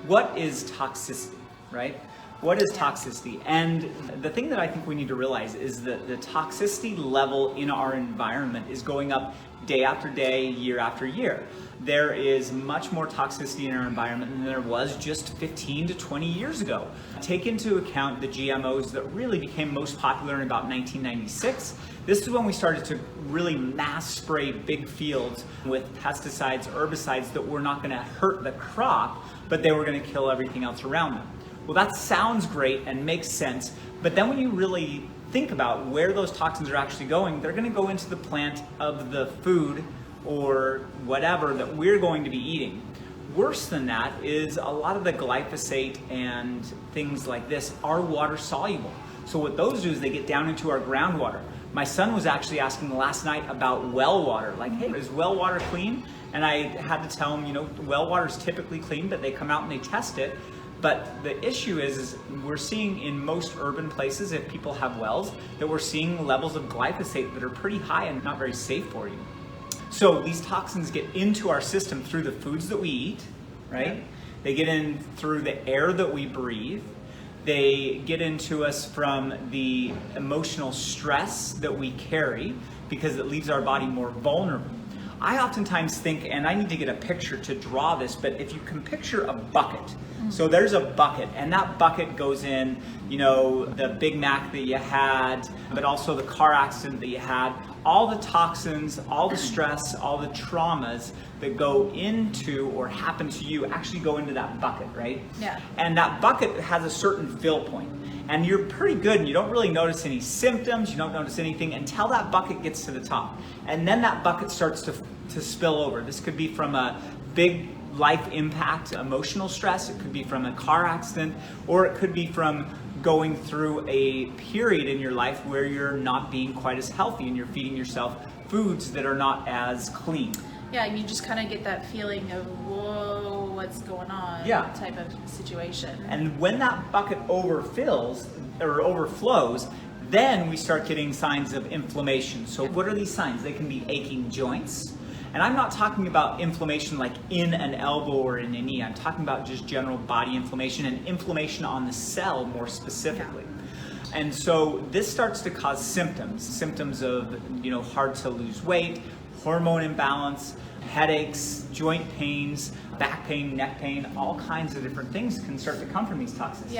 what is toxicity, right? What is toxicity? And the thing that I think we need to realize is that the toxicity level in our environment is going up day after day, year after year. There is much more toxicity in our environment than there was just 15 to 20 years ago. Take into account the GMOs that really became most popular in about 1996. This is when we started to really mass spray big fields with pesticides, herbicides that were not going to hurt the crop, but they were going to kill everything else around them. Well, that sounds great and makes sense, but then when you really think about where those toxins are actually going, they're going to go into the plant of the food or whatever that we're going to be eating. Worse than that is a lot of the glyphosate and things like this are water soluble. So what those do is they get down into our groundwater. My son was actually asking last night about well water, like, hey, is well water clean? And I had to tell him, well water is typically clean, but they come out and they test it. But the issue is we're seeing in most urban places, if people have wells, that we're seeing levels of glyphosate that are pretty high and not very safe for you. So these toxins get into our system through the foods that we eat, right? Yeah. They get in through the air that we breathe. They get into us from the emotional stress that we carry because it leaves our body more vulnerable. I oftentimes think, and I need to get a picture to draw this, but if you can picture a bucket, so there's a bucket, and that bucket goes in, the Big Mac that you had, but also the car accident that you had, all the toxins, all the stress, all the traumas that go into or happen to you actually go into that bucket, right? Yeah. And that bucket has a certain fill point. And you're pretty good and you don't really notice any symptoms, you don't notice anything until that bucket gets to the top. And then that bucket starts to spill over. This could be from a big life impact, emotional stress, it could be from a car accident, or it could be from going through a period in your life where you're not being quite as healthy and you're feeding yourself foods that are not as clean. Yeah, and you just kind of get that feeling of, whoa, what's going on, type of situation. And when that bucket overflows, then we start getting signs of inflammation. So what are these signs? They can be aching joints. And I'm not talking about inflammation like in an elbow or in a knee. I'm talking about just general body inflammation and inflammation on the cell more specifically. Yeah. And so this starts to cause symptoms of, hard to lose weight, hormone imbalance, headaches, joint pains, back pain, neck pain, all kinds of different things can start to come from these toxins.